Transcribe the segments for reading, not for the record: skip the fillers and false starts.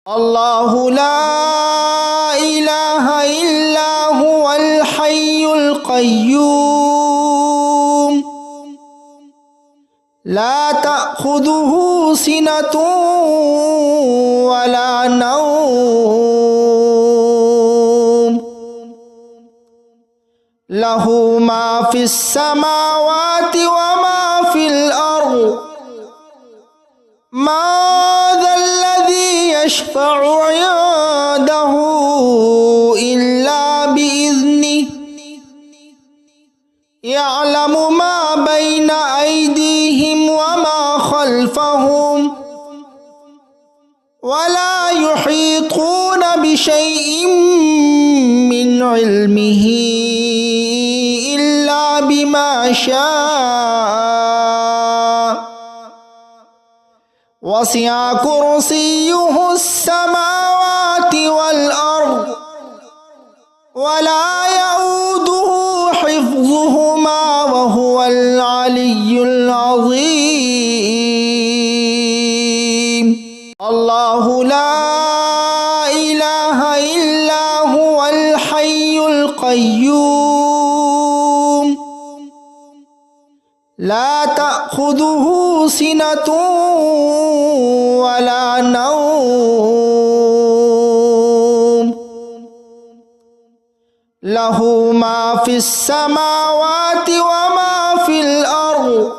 الله لا إله إلا هو الحي القيوم لا تأخذه سنة ولا نوم له ما في السماوات وما في الأرض ما ذا الذي يشفع عنده إلا بإذنه يعلم ما بين أيديهم وما خلفهم ولا يحيطون بشيء من علمه إلا بما شاء وسع كرسيه السماوات والأرض ولا يؤوده حفظهما وهو العلي العظيم الله لا إله إلا هو الحي القيوم لا تأخذه سنة ولا نوم له ما في السماوات وما في الأرض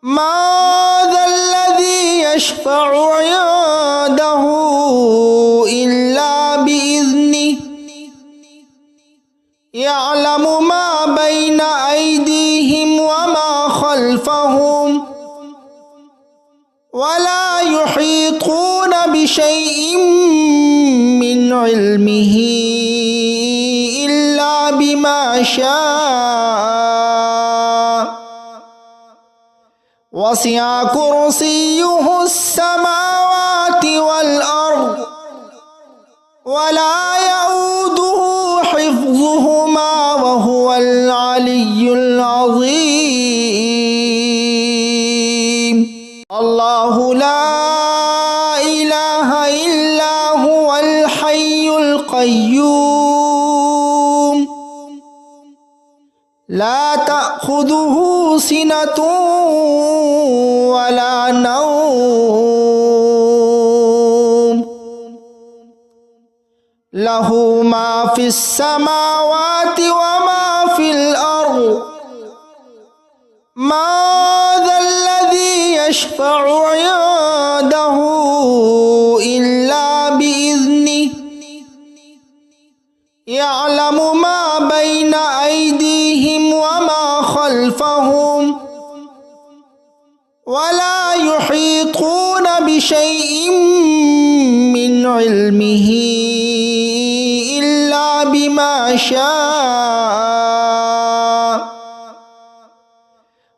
ما ذا الذي يشفع عنده إلا بإذنه يعلم ما بين أيديهم وما خلفهم ولا يحيطون بشيء من علمه إلا بما شاء وسع كرسيه السماوات والأرض ولا يؤوده حفظهما وهو العلي العظيم الله لا إله إلا هو الحي القيوم لا تأخذه سنة ولا نوم له ما في السماوات وما في الأرض ما ذا الذي يشفع عنده إلا بإذنه يعلم ما بين أيديهم وما خلفهم ولا يحيطون بشيء من علمه إلا بما شاء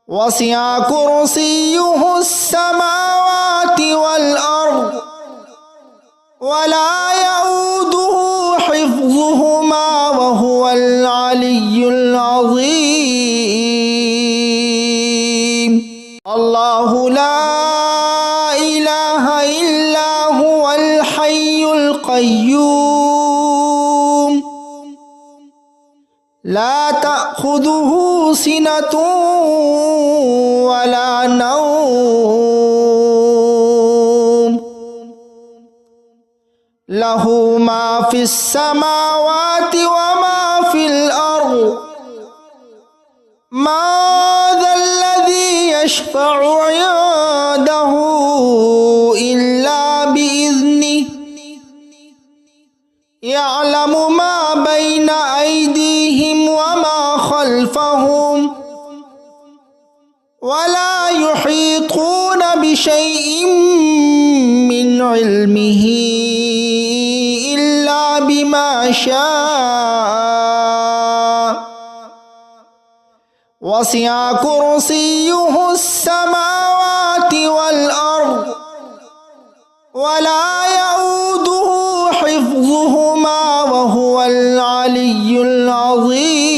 وسع كرسيه السماوات والأرض ولا يؤوده حفظهما وهو العلي العظيم الله لا إله إلا هو الحي القيوم لا تأخذه سنة ولا نوم له ما في السماوات وما في الأرض ما ذا الذي يشفع عنده إلا بإذنه يعلم ما بين أيديهم وما خلفهم ولا يحيطون بشيء من علمه إلا بما شاء وسع كرسيه السماوات والأرض ولا يؤوده حفظهما وهو العلي العظيم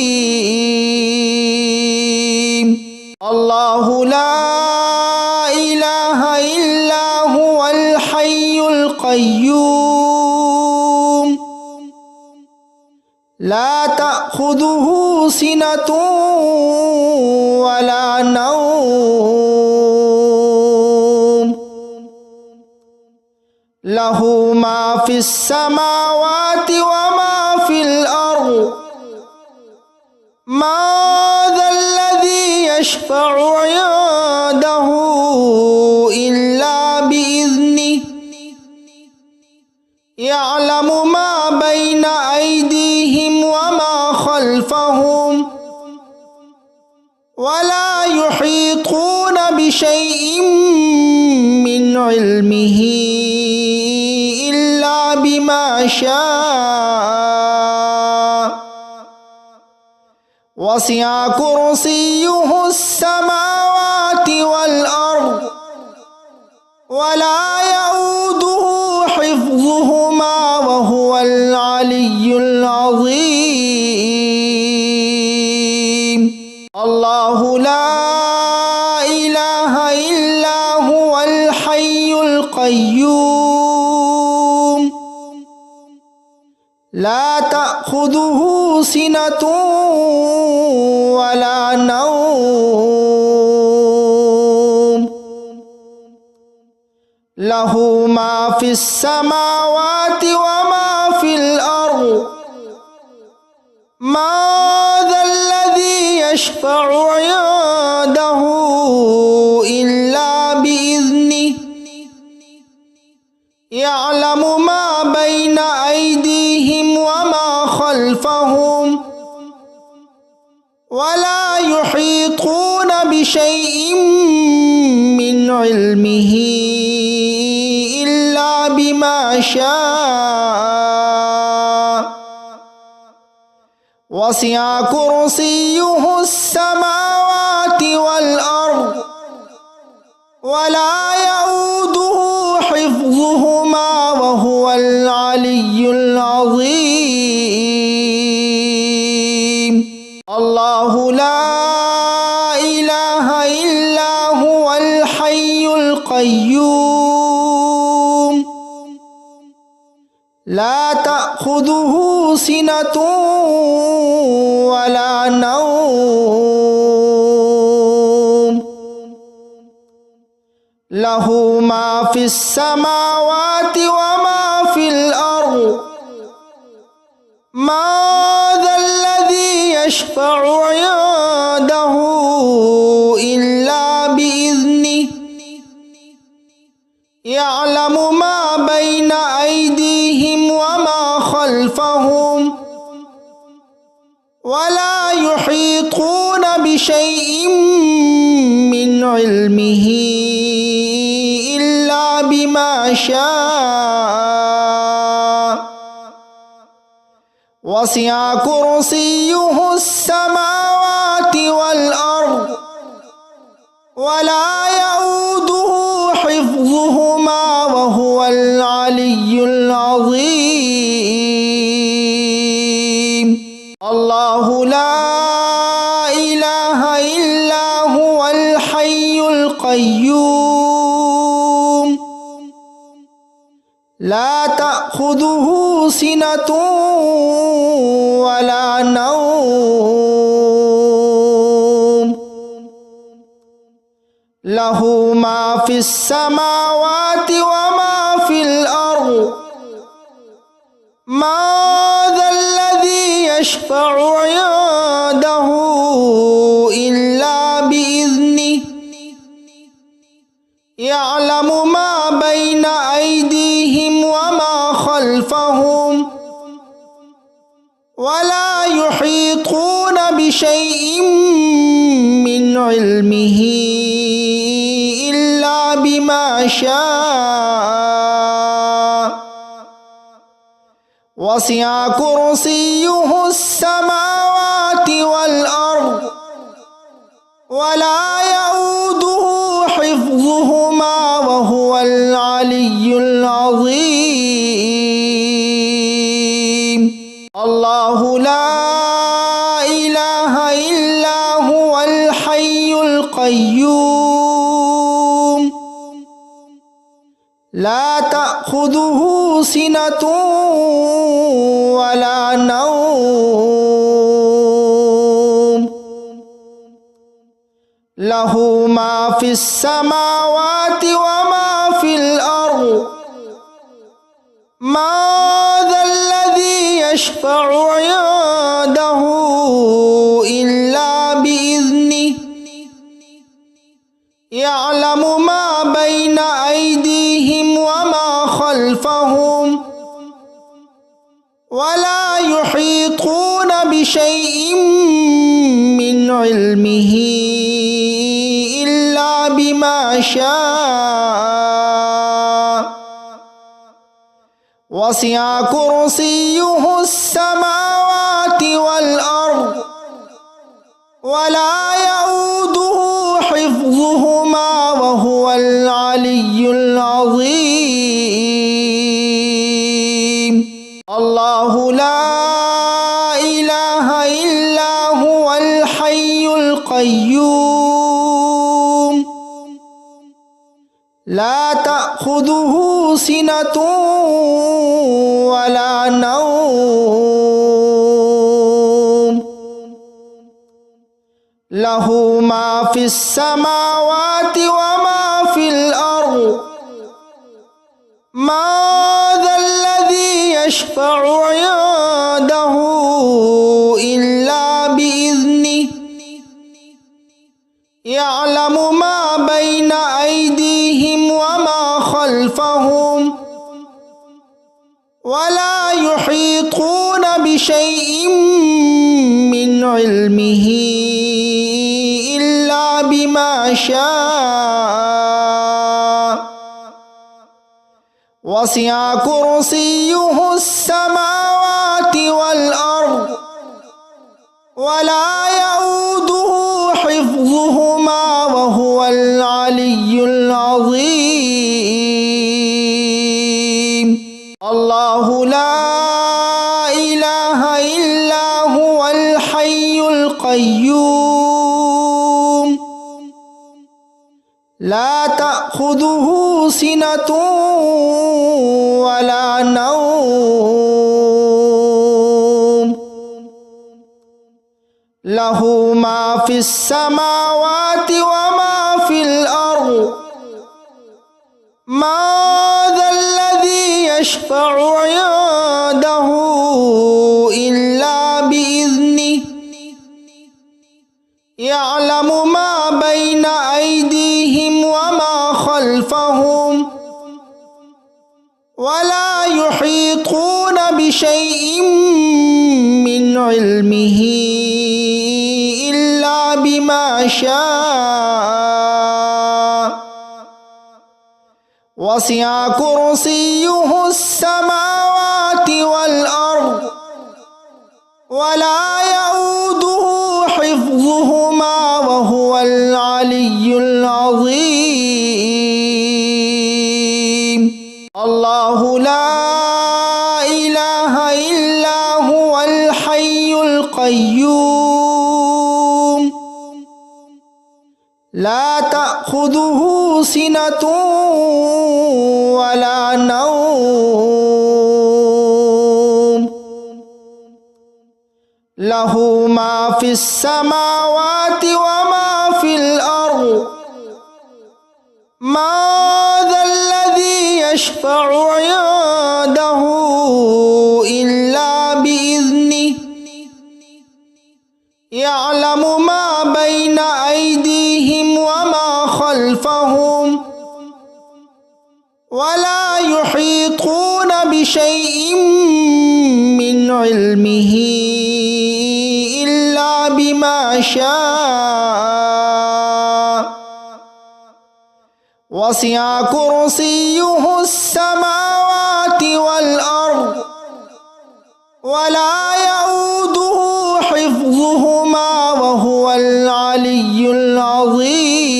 الله لا إله إلا هو الحي القيوم القيوم لا تأخذه سنة ولا نوم له ما في السماوات وما في الأرض ما ذا الذي يشفع عنده إلا بإذنه يعلم ما بين أيديهم وما خلفهم ولا يحيطون بشيء من علمه إلا بما شاء وسع كرسيه السماوات والأرض ولا يؤوده حفظهما وهو العلي العظيم الله لا إله إلا هو الحي القيوم لا تأخذه سنة ولا نوم له ما في السماوات وما في الأرض ما ذا الذي يشفع عنده إلا بإذنه يعلم ما بين أيديهم وما خلفهم ولا يحيطون بشيء من علمه إلا بما شاء وسع كرسيه السماوات والأرض ولا يؤوده حفظهما وهو العلي العظيم الله لا إله إلا هو الحي القيوم لا تأخذه سنة ولا نوم له ما في السماوات وما في الأرض ما ذا الذي يشفع عنده إلا بإذنه يعلم ما بين أيديهم وما خلفهم ولا يحيطون بشيء من علمه إلا بما شاء وسع كرسيه السماوات والأرض ولا يؤوده حفظهما وهو العلي العظيم الله لا إله إلا هو الحي القيوم لا تأخذه سنة ولا نوم له ما في السماوات وما في الأرض ما ذا الذي يشفع عنده إلا بإذنه يعلم ما بين أيديهم وما خلفهم ولا يحيطون بشيء من علمه إلا بما شاء وسع كرسيه السماوات والأرض ولا يؤوده حفظهما وهو العلي العظيم الله لا إله إلا هو الحي القيوم لا تأخذه تأخذه سنة ولا نوم له ما في السماوات وما في الأرض ما ذا الذي يشفع عنده إلا بإذنه يعلم ما بين أيديهم وما خلفهم ولا يحيطون بشيء من علمه إلا بما شاء وسع كرسيه السماوات والأرض ولا يؤوده حفظهما وهو العلي العظيم الله لا إله إلا هو الحي القيوم لا تأخذه سنة ولا نوم له ما في السماوات وما في الأرض ما ذا الذي يشفع عنده إلا بإذنه يعلم ما بين أيديهم وما خلفهم ولا يحيطون بشيء من علمه إلا بما شاء وسع كرسيه السماوات والأرض ولا يؤوده حفظهما وهو العلي العظيم الله لا إله إلا هو الحي القيوم لا تأخذه سنة ولا نوم له ما في السماوات وما في الأرض ما ذا الذي يشفع عنده إلا بإذنه يعلم ما بين أيديهم وما خلفهم ولا يحيطون بشيء من علمه إلا بما شاء وسع كرسيه السماوات والأرض ولا يؤوده حفظهما وهو العلي العظيم الله لا إله إلا هو الحي القيوم لا تأخذه سنة ولا نوم له ما في السماوات وما في الأرض ما ذا الذي يشفع عنده إلا بإذنه يعلم ما بين أيديهم وما خلفهم ولا يحيطون بشيء من علمه إلا بما شاء وسع كرسيه السماوات والأرض ولا يؤوده حفظهما وهو العلي العظيم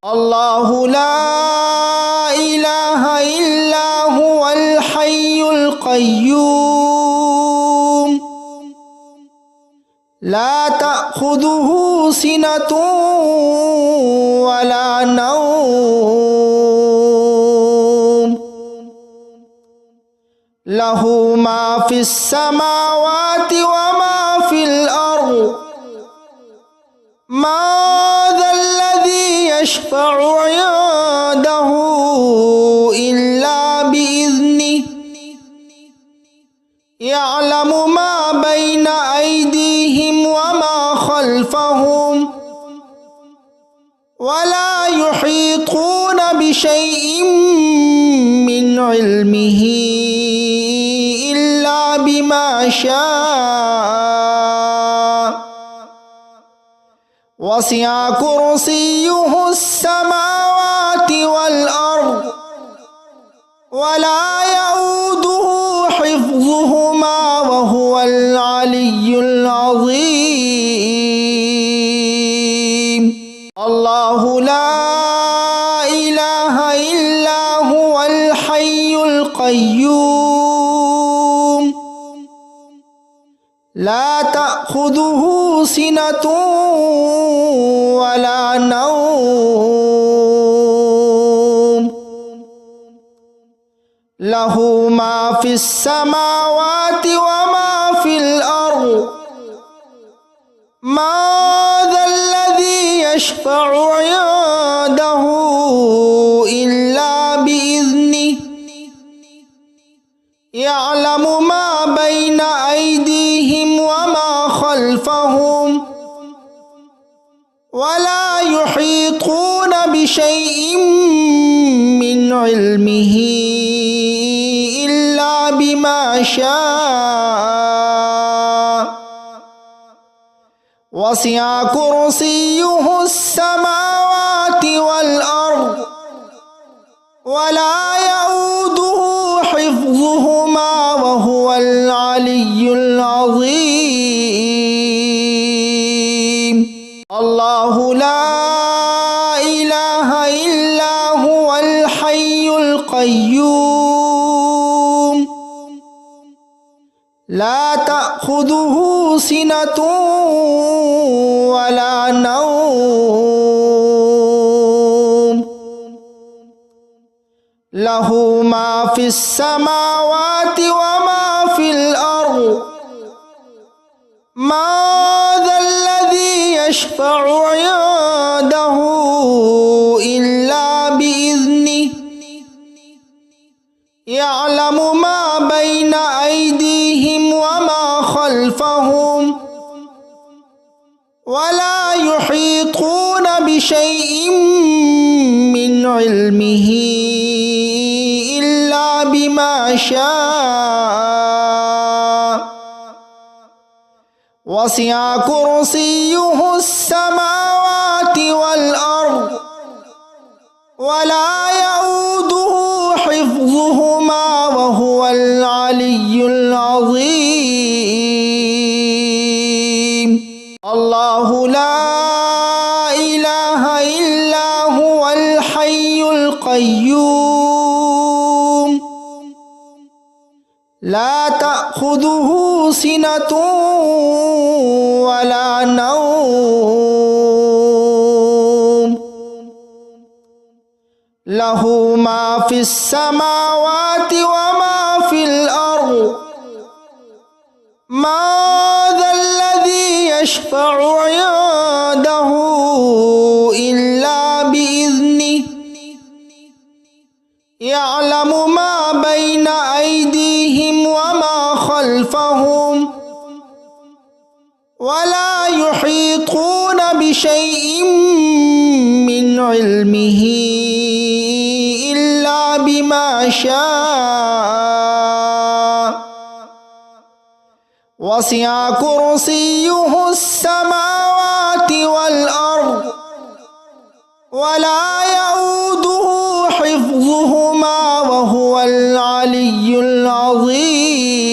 الله لا إله إلا هو الحي القيوم لا تأخذه سنة ولا نوم له ما في السماوات وما في الأرض ما ذا الذي يشفع عنده إلا بإذنه يعلم ما بين أيديهم وما خلفهم ولا يحيطون بشيء من علمه إلا بما شاء وسع كرسيه السماوات والأرض ولا يؤوده حفظهما وهو العلي العظيم الله لا إله إلا هو الحي القيوم لا تأخذه سنة ولا نوم له ما في السماوات وما في الأرض ما ذا الذي يشفع عنده إلا بإذنه يعلم ما بين أيديهم وما خلفهم ولا يحيطون بشيء من علمه إلا بما شاء وسع كرسيه السماوات والأرض ولا يؤوده حفظهما وهو العلي العظيم الله لا إله إلا هو الحي القيوم لا تأخذه سنة ولا نوم له ما في السماوات وما في الأرض ما ذا الذي يشفع عنده إلا بإذنه يعلم ما بين أيديهم وما خلفهم ولا يحيطون بشيء من علمه إلا بما شاء وسع كرسيه السماوات والأرض ولا يؤوده حفظهما وهو العلي العظيم الله لا إله إلا هو الحي القيوم لا تأخذه سنة ولا نوم له ما في السماوات وما في الأرض ما ذا الذي يشفع عنده إلا بإذنه يعلم ما بين أيديهم وما خلفهم ولا يحيطون بشيء من علمه إلا بما شاء وسع كرسيه السماوات والأرض ولا يؤوده حفظهما وهو العلي العظيم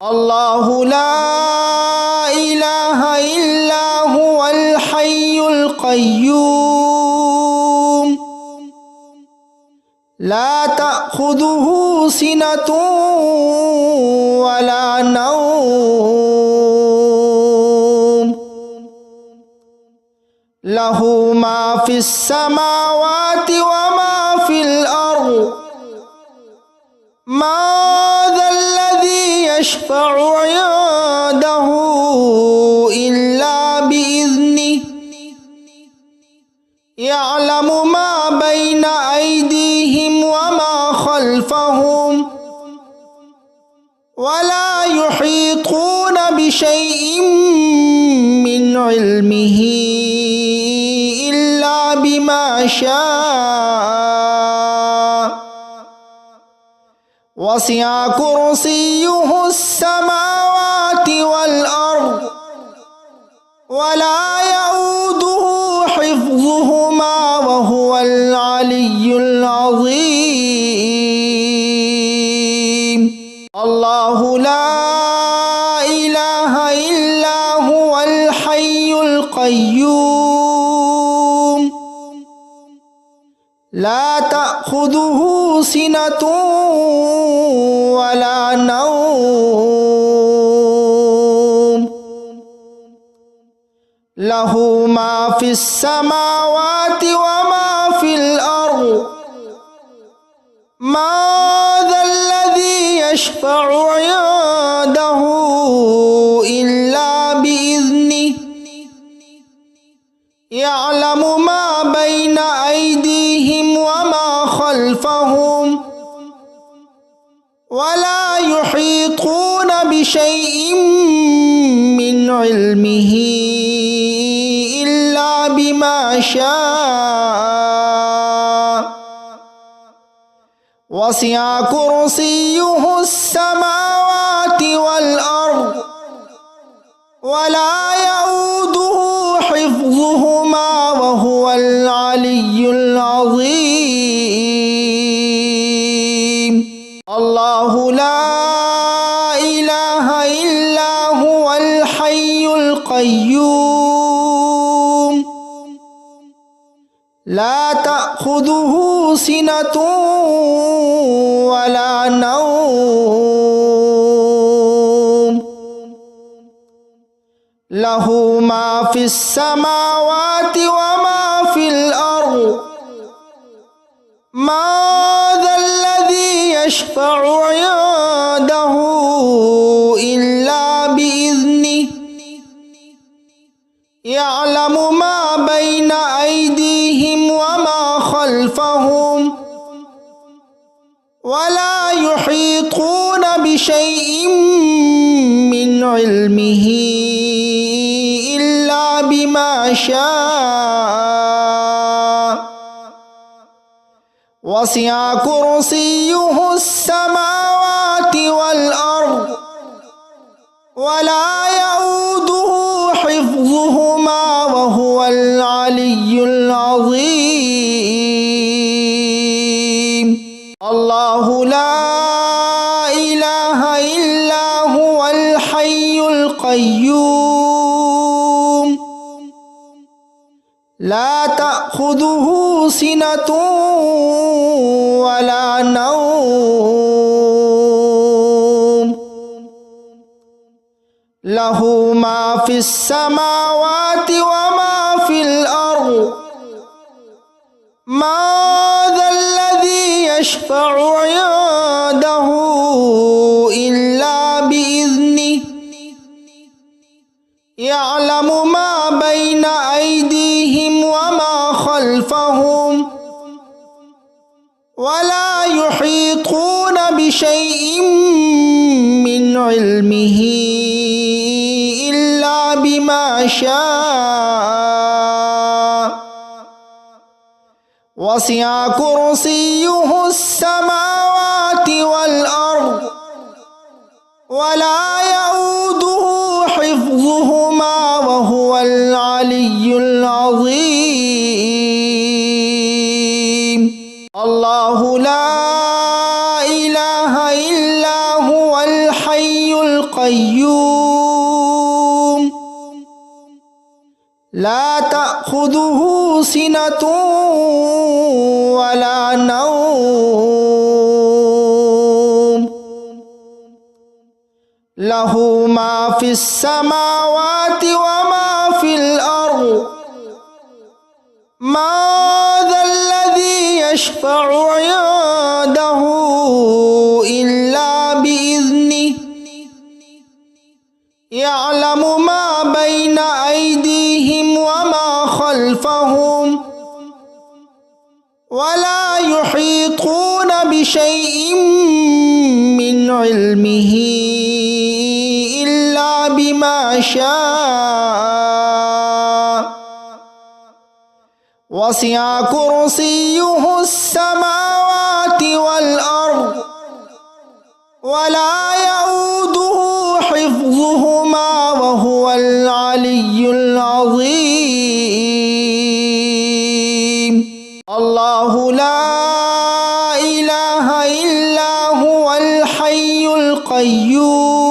الله لا إله إلا هو الحي القيوم لا تأخذه سنة ولا نوم له ما في السماوات وما في الأرض ما ذا الذي يشفع عنده إلا بإذنه يعلم ما بين أيديهم وما خلفهم ولا يحيطون بشيء من علمه إلا بما شاء وسع كرسيه السماوات والأرض ولا يؤوده حفظهما وهو العلي العظيم الله لا إله إلا هو الحي القيوم لا تأخذه سنة ولا نوم له ما في السماوات وما في الأرض ما ذا الذي يشفع عنده إلا بإذنه يعلم ما بين أيديهم وما خلفهم ولا يحيطون بشيء من علمه إلا بما شاء وسع كرسيه السماوات والأرض ولا يؤوده حفظهما وهو العلي العظيم الله لا إله إلا هو الحي القيوم لا تأخذه سنة ولا نوم له ما في السماوات وما في الأرض ما ذا الذي يشفع عنده إلا بإذنه يعلم ما بين أيديهم وما خلفهم ولا يحيطون بشيء من علمه إلا بما شاء وسع كرسيه السماوات والأرض ولا يؤوده حفظهما وهو العلي العظيم الله لا إله إلا هو الحي القيوم لا تأخذه سنة ولا نوم له ما في السماوات وما في الأرض ما ذا الذي يشفع عنده إلا بإذنه يعلم ما بين أيديهم وما خلفهم ولا يحيطون بشيء من علمه إلا بما شاء وسع كرسيه السماوات والأرض ولا يؤوده حفظهما وهو العلي العظيم الله لا إله إلا هو الحي القيوم لا تأخذه سنة ولا نوم له ما في السماوات وما في الأرض ما ذا الذي يشفع عنده إلا ولا يحيطون بشيء من علمه إلا بما شاء وسع كرسيه السماوات والأرض ولا يؤوده حفظهما وهو العلي العظيم الله لا إله إلا هو الحي القيوم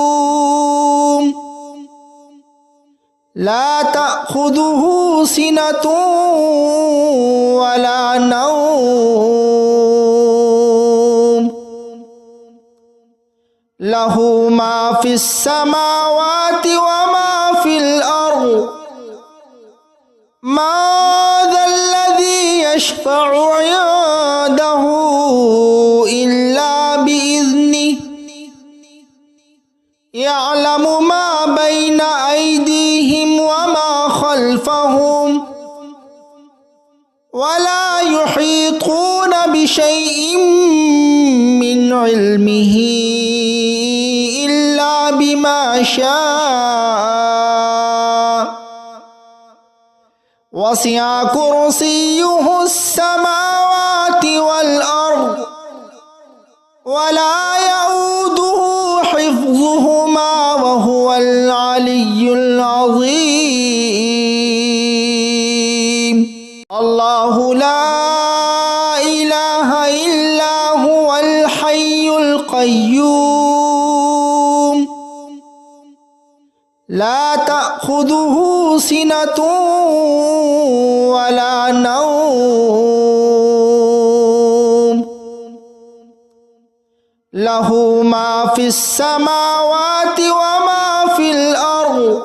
لا تأخذه سنة ولا نوم له ما في السماوات وما في الأرض ما ذا الذي يشفع عنده إلا بإذنه يعلم ما بين أيديهم وما خلفهم ولا يحيطون بشيء من علمه إلا بما شاء وسع كرسيه السماوات والأرض ولا يؤوده حفظهما وهو العلي العظيم الله لا إله إلا هو الحي القيوم لا تأخذه سنة ولا نوم له ما في السماوات وما في الأرض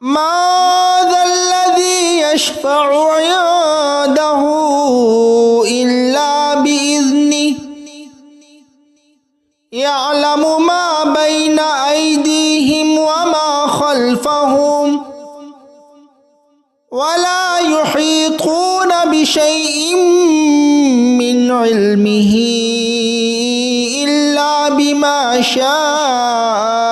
ما ذا الذي يشفع عنده إلا بإذنه يعلم ما بين أيديهم وما خلفهم ولا يحيطون بشيء من علمه إلا بما شاء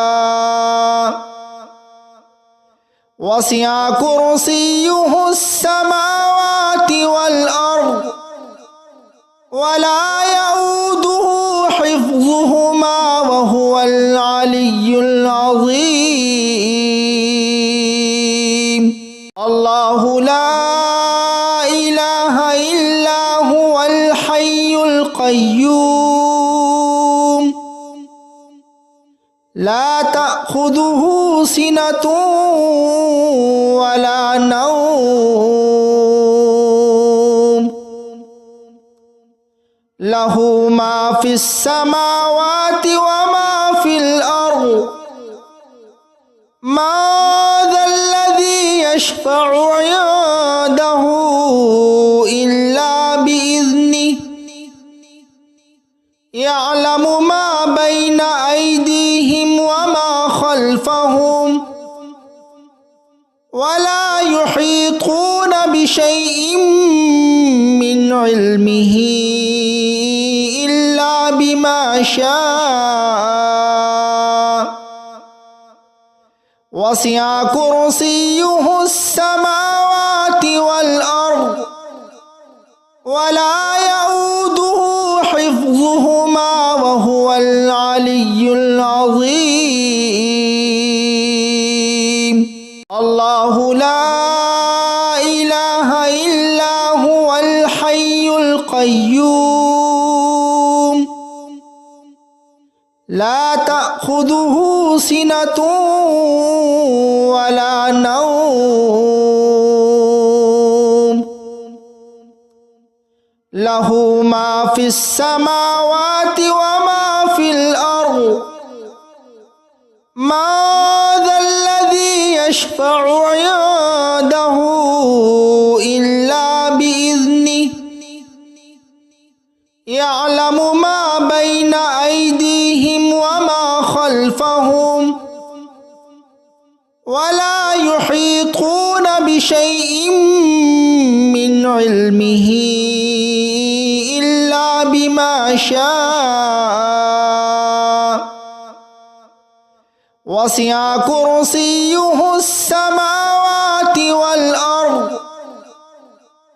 وسع كرسيه السماوات والأرض ولا يؤوده حفظهما وهو العلي العظيم الله لا إله إلا هو الحي القيوم لا تأخذه سنة ولا نوم له ما في السماوات وما في الأرض ما ذا الذي يشفع عنده إلا بإذنه يعلم ما بين أيديهم وما خلفهم ولا يحيطون بشيء من علمه إلا بما شاء وسع كرسيه السماوات والأرض ولا يؤوده حفظهما وهو العلي العظيم الله لا إله إلا هو الحي القيوم لا تأخذه سنة ولا نوم له ما في السماوات وما في الأرض ما ذا الذي يشفع عنده إلا بإذنه يعلم ما بين أيديهم وما خلفهم ولا يحيطون بشيء من علمه إلا بما شاء وسع كرسيه السماوات والأرض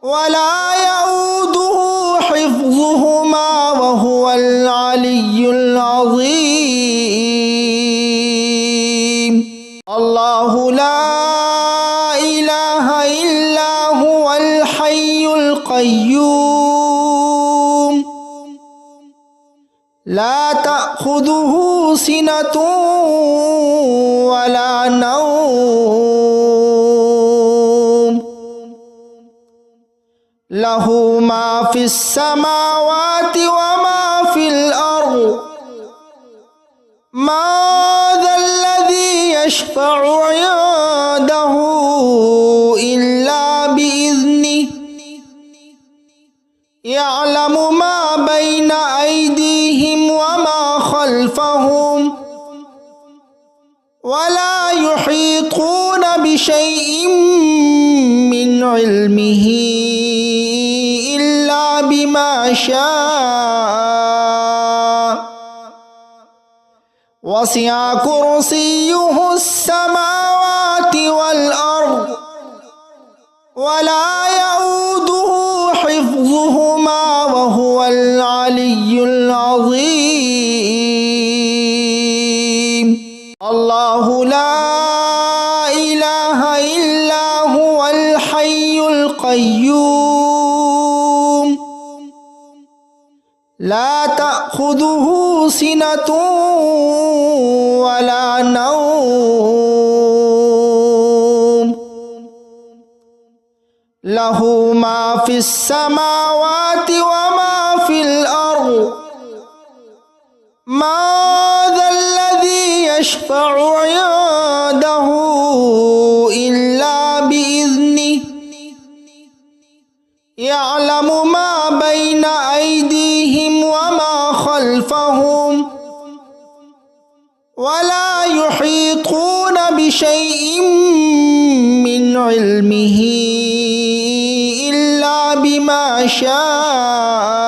ولا يؤوده حفظهما وهو العلي العظيم الله لا إله إلا هو الحي القيوم لا تأخذه سنة ولا نوم له ما في السماوات وما في الأرض ما ذا الذي يشفع عنده إلا بإذنه يعلم ما بين أيديهم وما خلفهم ولا يحيطون بشيء من علمه إلا بما شاء وسع كرسيه السماوات والأرض ولا يؤوده حفظهما وهو العلي العظيم الله لا إله إلا هو الحي القيوم لا تأخذه سنة ولا نوم له ما في السماوات وما في الأرض ما ذا الذي يشفع عنده إلا بإذنه يعلم ما بين أيديهم وما خلفهم ولا يحيطون بشيء من علمه إلا بما شاء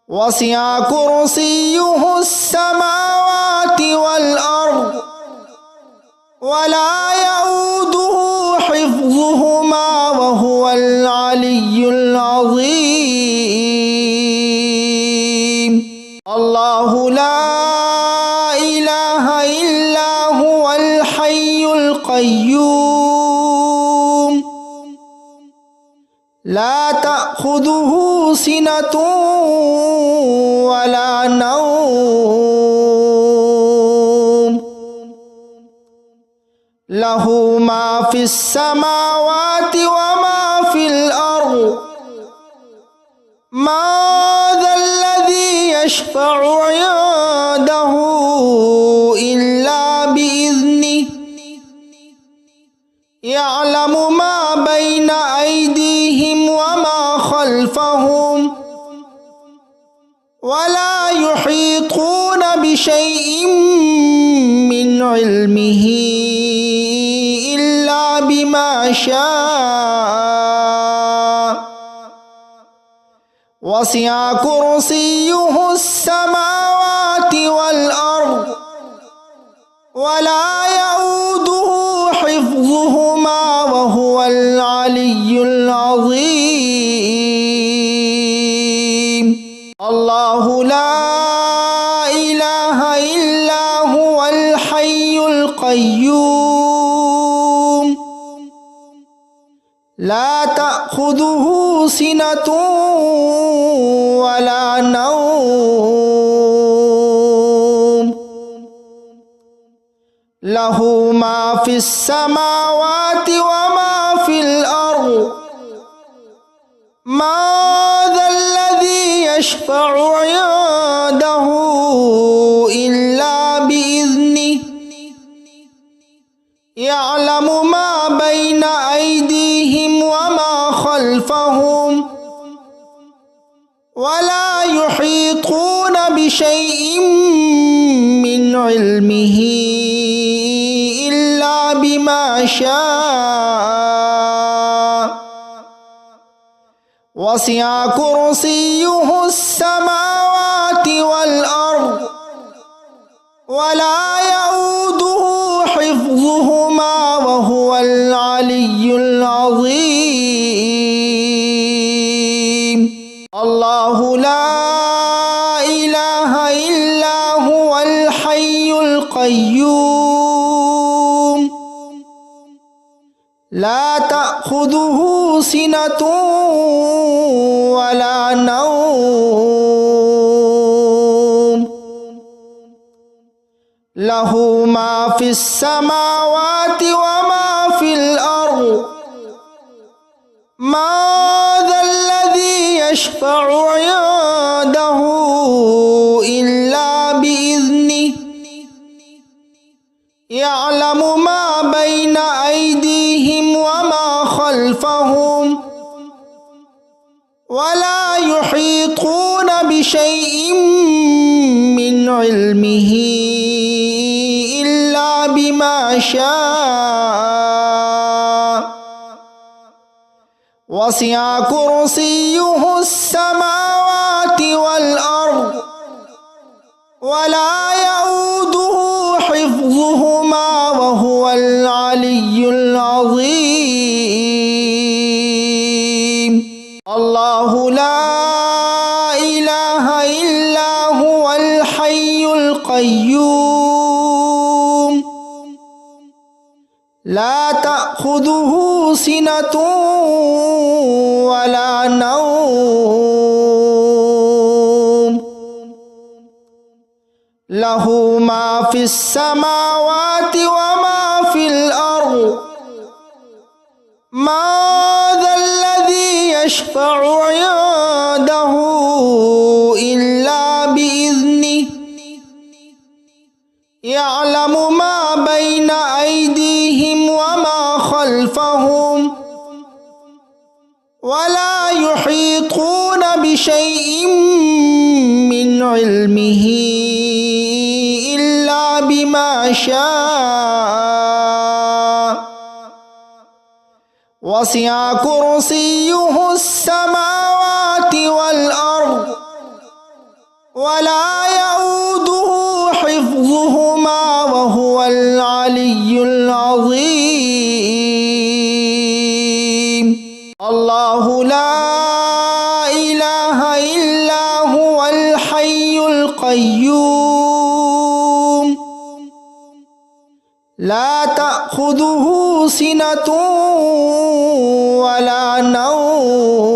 وسع كرسيه السماوات والأرض ولا يؤوده حفظهما وهو العلي العظيم الله لا إله إلا هو الحي القيوم لا تأخذه سنة ولا نوم له ما في السماوات وما في الأرض ما ذا الذي يشفع عنده إلا بإذنه يعلم ما بين أيديهم وما خلفهم ولا يحيطون بشيء من علمه إلا بما شاء وسع كرسيه السماوات والأرض ولا يؤوده حفظهما وهو العلي العظيم الله لا إله إلا هو الحي القيوم لا تأخذه سنة ولا نوم له ما في السماوات وما في الأرض ما ذا الذي يشفع عنده إلا بإذنه يعلم ما بين أيديهم وما خلفهم ولا يحيطون بشيء من علمه إلا بما شاء وسع كرسيه السماوات والأرض ولا يؤوده حفظهما وهو العلي العظيم. الله لا إله إلا هو الحي القيوم لا تأخذه سنة ولا نوم له ما في السماوات وما في الأرض ما ذا الذي يشفع عنده إلا بإذنه يعلم ما بين أيديهم وما خلفهم ولا يحيطون بشيء من علمه إلا بما شاء وسع كرسيه السماوات والأرض ولا يؤوده حفظهما وهو العلي العظيم. الله لا إله إلا هو الحي القيوم لا تأخذه سنة ولا نوم له ما في السماوات وما في الأرض ما ذا الذي يشفع عنده إلا بإذنه يعلم ما بين أيديهم وما خلفهم ولا يحيطون بشيء من علمه إلا بما شاء وسع كرسيه السماوات والأرض ولا يؤوده حفظهما وهو العلي العظيم. الله لا إله إلا هو الحي القيوم لا تأخذه سنة ولا نوم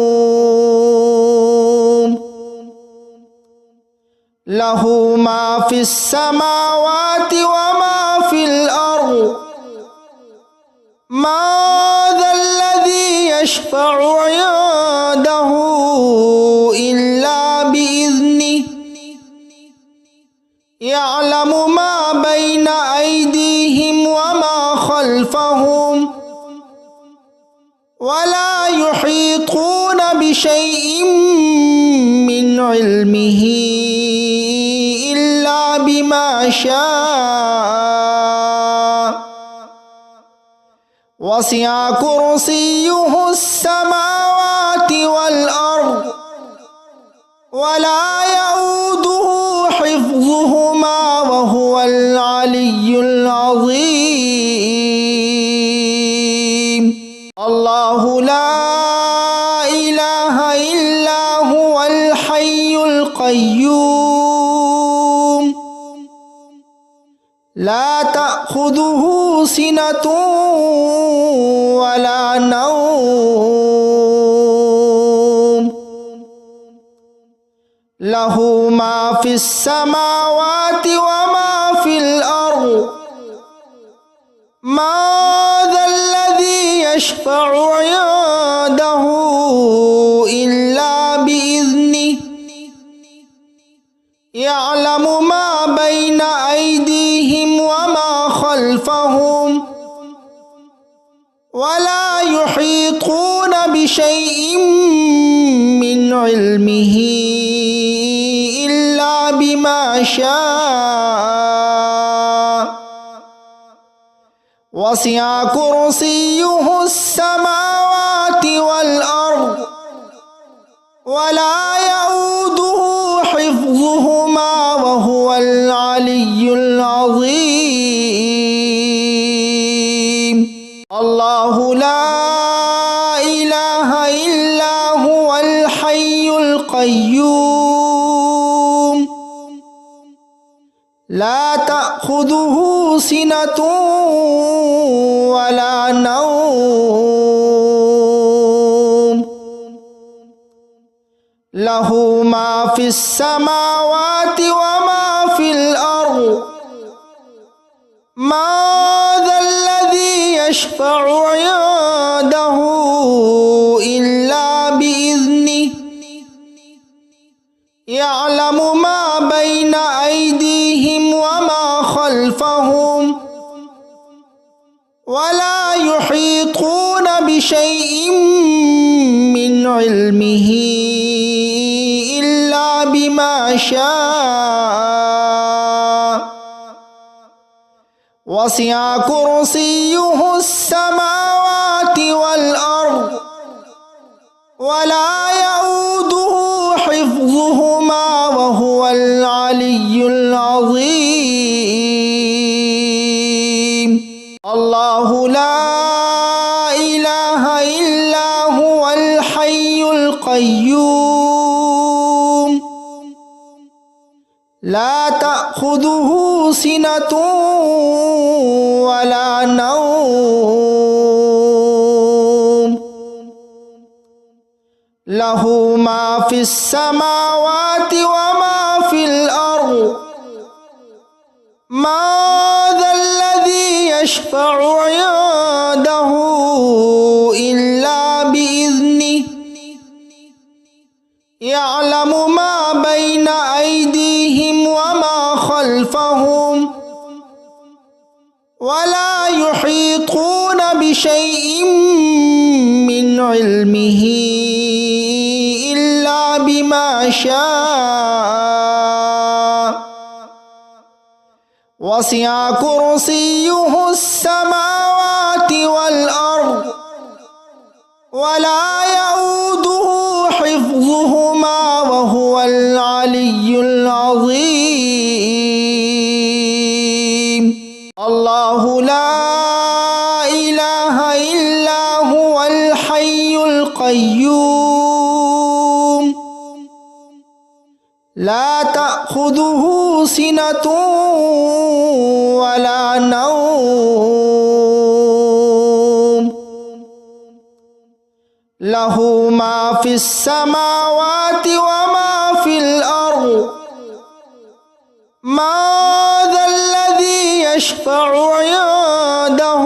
له ما في السماوات وما في الأرض ما ذا الذي يشفع عنده إلا بإذنه يعلم ما بين أيديهم وما خلفهم ولا يحيطون بشيء من علمه إلا بما شاء وسع كرسيه السماوات والأرض ولا يؤوده حفظهما وهو العلي العظيم. الله لا إله إلا هو الحي القيوم لا تأخذه سنة ولا نوم له ما في السماوات وما في الأرض ما ذا الذي يشفع عنده إلا بإذنه يعلم ما بين أيديهم وما خلفهم ولا يحيطون بشيء من علمه إلا بما شاء وسع كرسيه السماوات والأرض إله إلا هو الحي القيوم لا تأخذه سنة ولا نوم له ما في السماوات وما في الأرض ما ذا الذي يشفع عنده إلا بإذنه يعلم ما بين أيديهم وما خلفهم ولا يحيطون بشيء من علمه إلا بما شاء وسع كرسيه السماوات والأرض ولا يؤوده حفظهما وهو العلي العظيم الله لا إله إلا هو الحي القيوم لا تأخذه سنة ولا نوم له ما في السماوات وما في الأرض ما ذا الذي يشفع عنده إلا بإذنه يعلم ما بين أيديهم وما خلفهم ولا يحيطون بشيء من علمه إلا بما شاء وسع كرسيه السماوات والأرض ولا يؤوده حفظهما وهو العلي العظيم الله لا إله إلا هو الحي القيوم لا تأخذه سنة ولا نوم له ما في السماوات وما في الأرض ما ذا الذي يشفع عنده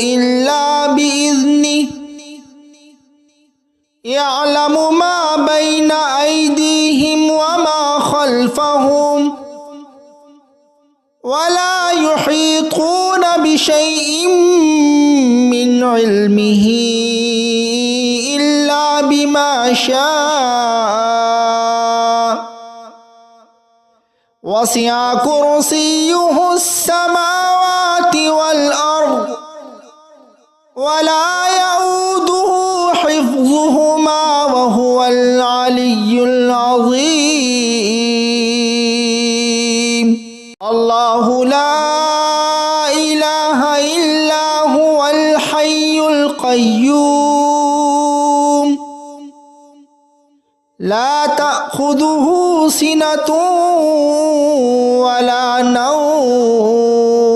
إلا بإذنه يعلم ما بين أيديهم وما خلفهم ولا يحيطون بشيء من علمه إلا بما شاء وسع كرسيه السماوات والأرض ولا يؤوده حفظهما وهو العلي العظيم الله لا إله إلا هو الحي القيوم لا تأخذه سنة ولا نوم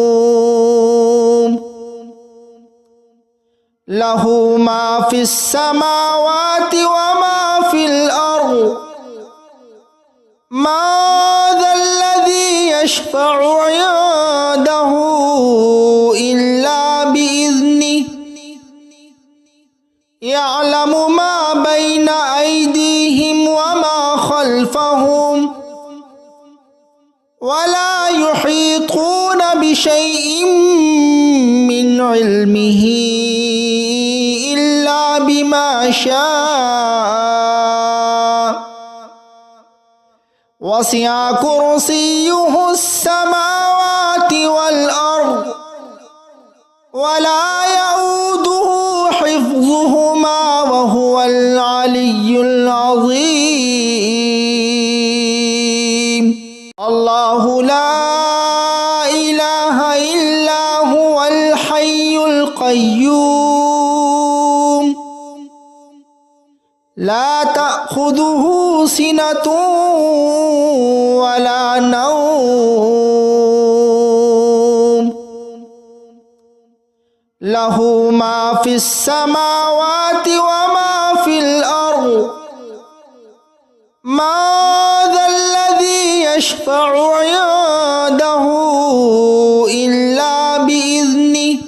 له ما في السماوات وما في الأرض ما ذا الذي يشفع عنده إلا بإذنه يعلم ما بين أيديهم وما خلفهم ولا يحيطون بشيء من علمه إلا بما شاء وسع كرسيه السماوات والأرض ولا يؤوده حفظهما وهو العلي العظيم الله لا إله إلا هو الحي القيوم لا تأخذه سنة ولا نوم له ما في السماوات وما في الأرض ما ذا الذي يشفع عنده إلا بإذنه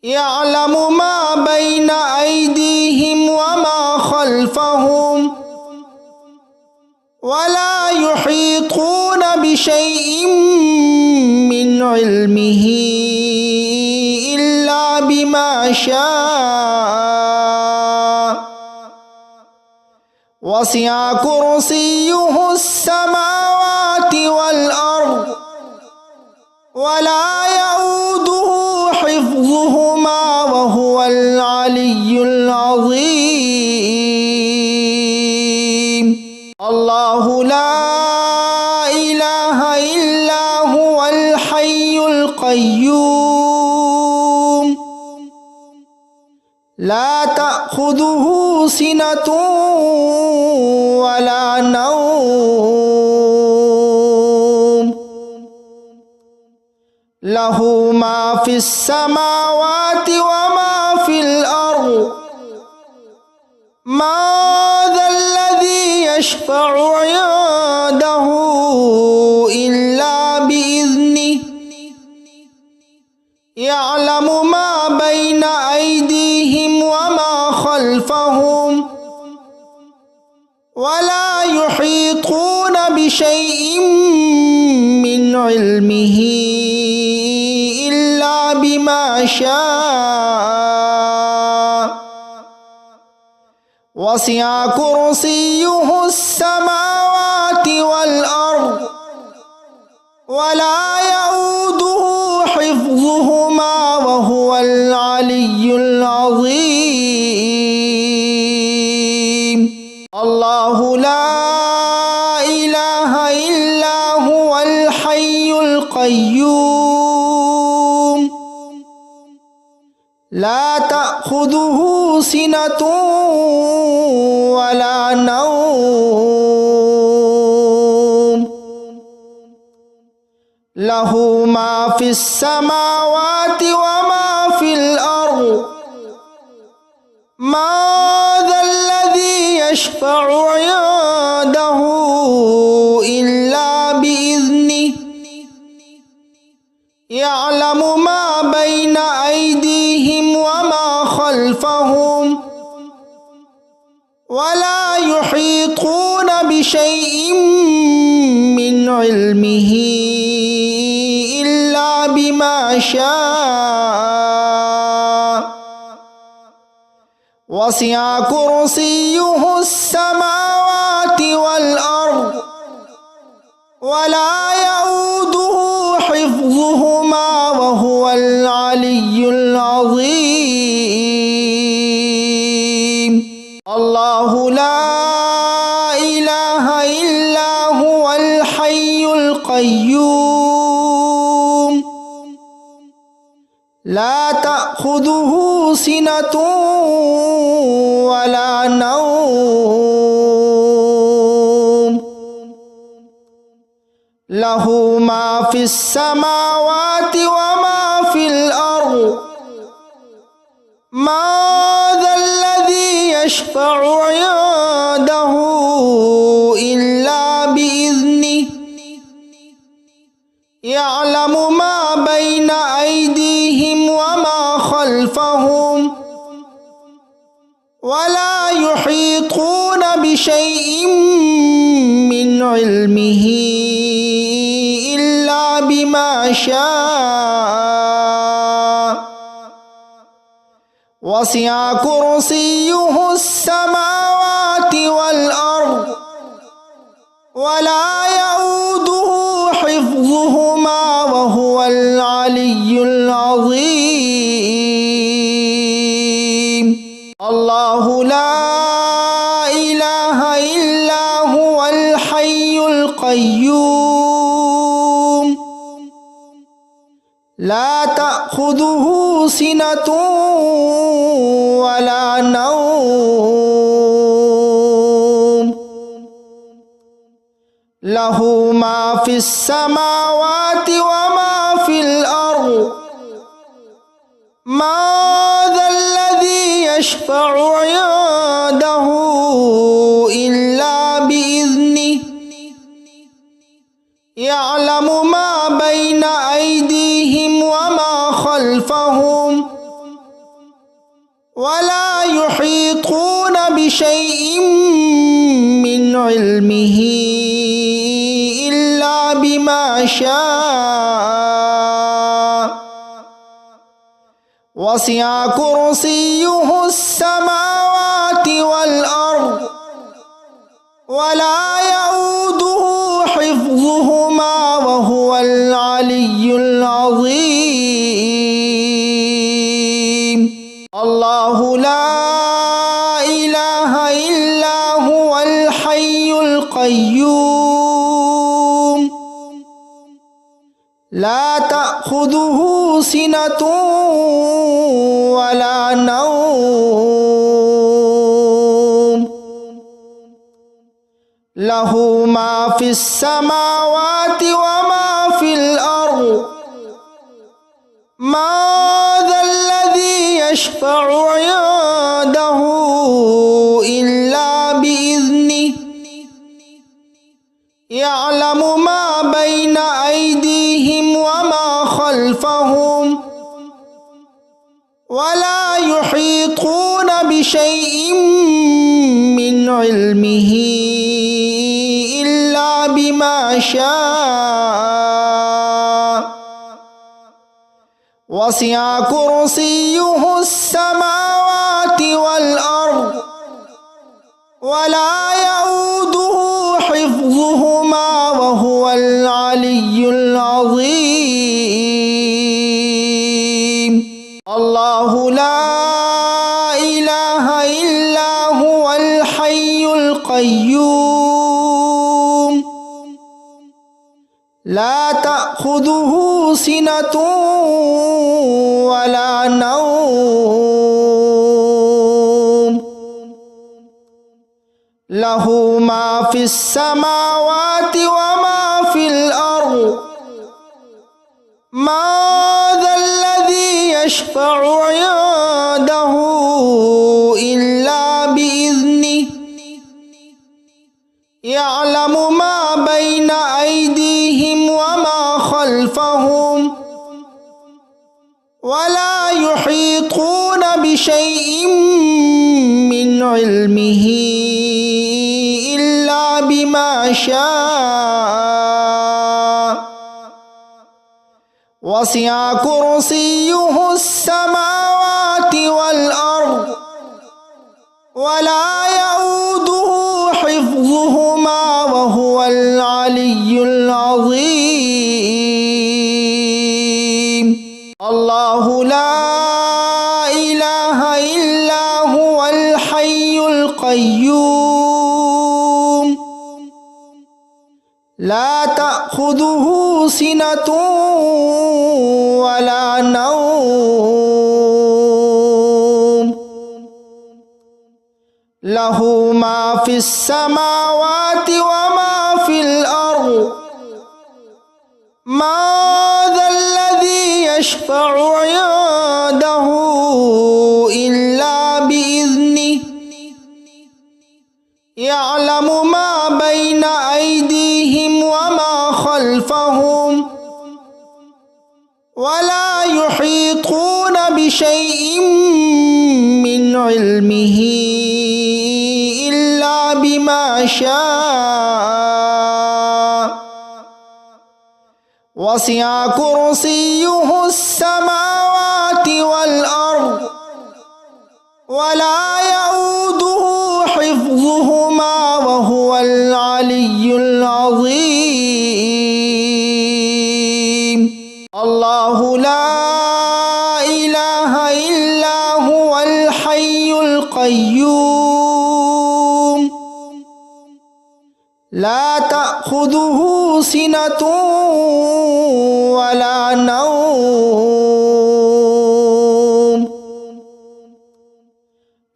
يعلم ما بين أيديهم وما خلفهم ولا يحيطون بشيء من علمه إلا بما شاء وسع كرسيه السماوات والأرض ولا يؤوده حفظهما وهو العلي العظيم الله لا إله إلا هو الحي القيوم لا تأخذه سنة ولا نوم له ما في السماوات وما في الأرض ما ذا الذي يشفع عنده إلا بإذنه يعلم ما بين أيديهم وما خلفهم ولا يحيطون بشيء من علمه إلا بما شاء وسع كرسيه السماوات والأرض ولا يؤوده حفظهما وهو العلي العظيم الله لا إله إلا هو الحي القيوم لا تأخذه سنة ولا نوم له ما في السماوات وما في الأرض ما ذا الذي يشفع عنده إلا بإذنه يعلم ما بين أيديهم وما خلفهم ولا يحيطون بشيء من علمه إلا بما شاء وسع كرسيه السماوات والأرض ولا يؤوده حفظهما وهو العلي العظيم الله لا إله إلا هو الحي القيوم لا تأخذه سنة ولا نوم له ما في السماوات وما في الأرض ما ذا الذي يشفع عنده إلا بإذنه يعلم ما بين أيديهم وما خلفهم ولا يحيطون بشيء من علمه إلا بما شاء وسع كرسيه السماوات والأرض ولا يؤوده حفظهما وهو العلي العظيم الله لا إله إلا هو الحي القيوم لا تأخذه سنة ولا نوم في السماوات وما في الأرض ما ذا الذي يشفع عنده إلا بإذنه يعلم ما بين أيديهم وما خلفهم ولا يحيطون بشيء من علمه إلا بما شاء وسع كرسيه السماوات والأرض ولا يؤوده حفظهما وهو العلي العظيم الله لا إله إلا هو الحي القيوم لا تأخذه سنة ولا نوم له ما في السماوات وما في الأرض ما ذا الذي يشفع عنده إلا بإذنه يعلم ما بين أيديهم وما خلفهم ولا يحيطون بشيء من علمه إلا بما شاء وسع كرسيه السماوات والأرض ولا يؤوده حفظهما وهو العلي العظيم الله لا إله إلا هو الحي القيوم لا تأخذه سنة ولا نوم له ما في السماوات وما في الأرض ما ذا الذي يشفع عنده إلا بإذنه يعلم ما بين أيديهم وما خلفهم ولا يحيطون بشيء من علمه إلا بما شاء وسع كرسيه السماوات والأرض ولا يؤوده حفظهما وهو العلي العظيم الله لا إله إلا هو الحي القيوم لا تأخذه سنة ولا نوم له ما في السماوات وما في الأرض ما ذا الذي يشفع عنده إلا بإذنه يعلم ما بين أيديهم وما خلفهم ولا يحيطون بشيء من علمه إلا بما شاء وسع كرسيه السماوات والأرض ولا يؤوده حفظهما وهو العلي العظيم الله لا إله إلا هو الحي القيوم لا تأخذه سنة ولا نوم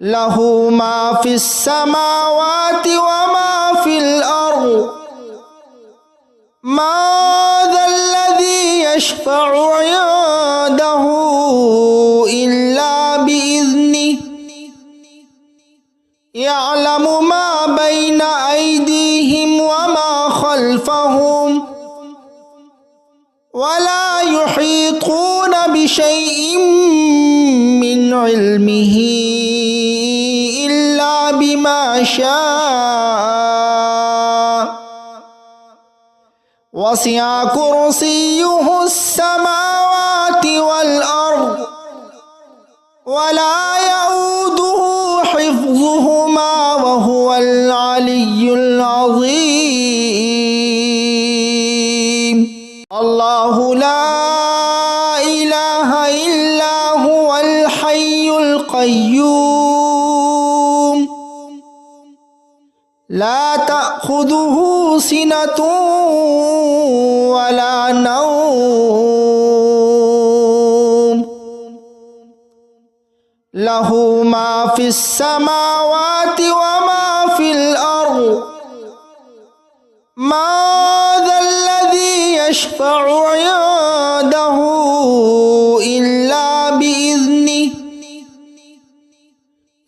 له ما في السماوات وما في الأرض ما ذا الذي يشفع عنده إلا بإذنه يعلم ما بين أيديهم وما خلفهم ولا يحيطون بشيء من علمه إلا بما شاء وسع كرسيه السماوات والأرض ولا يؤوده حفظهما وهو العلي العظيم الله لا إله إلا هو الحي القيوم لا تأخذه سنة ولا نوم له ما في السماوات وما في الأرض ما ذا الذي يشفع عنده إلا بإذنه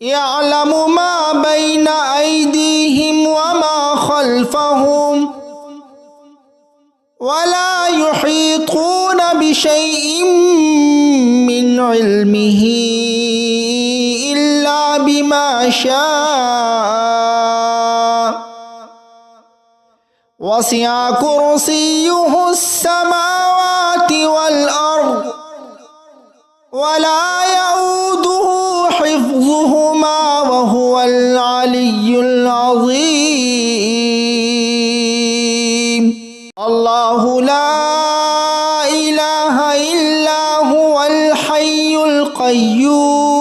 يعلم ما بين أيديهم وما خلفهم ولا يحيطون بشيء من علمه إلا بما شاء وسع كرسيه السماوات والأرض ولا يؤوده حفظهما وهو العلي العظيم الله لا إله إلا هو الحي القيوم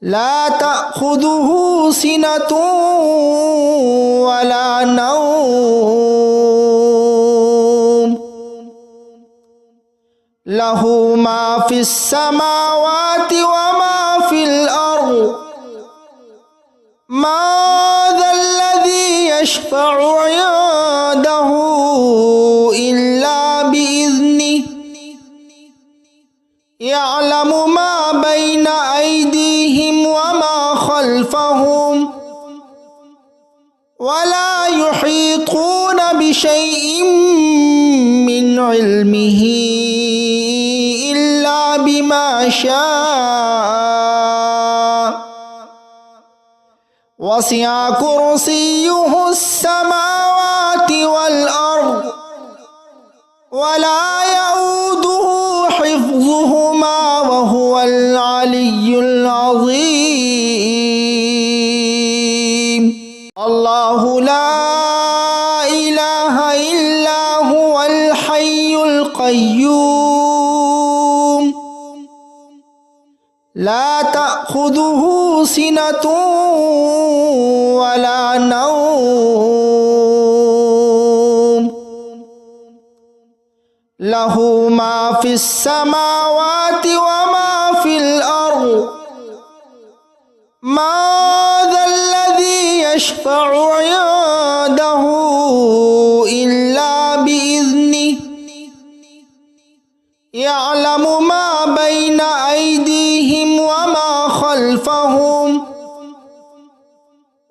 لا تأخذه سنة ولا نوم له ما في السماوات وما في الأرض ما ذا الذي يشفع عنده إلا بإذنه يعلم ما بين أيديهم وما خلفهم ولا يحيطون بشيء من علمه إلا بما شاء وسع كرسيه السماوات والأرض ولا يؤوده حفظهما وهو العلي العظيم الله لا إله إلا هو الحي القيوم لا تأخذه سنة ولا نوم له ما في السماوات وما في الأرض ما ذا الذي يشفع عنده إلا بإذنه يعلم ما بين أيديهم وما خلفهم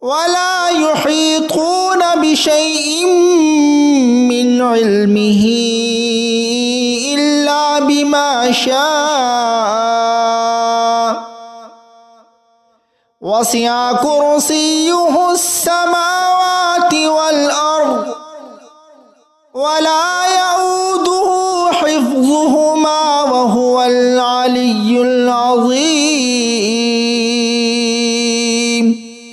ولا يحيطون بشيء من علمه إلا بما شاء وسع كرسيه السماوات والأرض ولا يؤوده حفظهما وهو العلي العظيم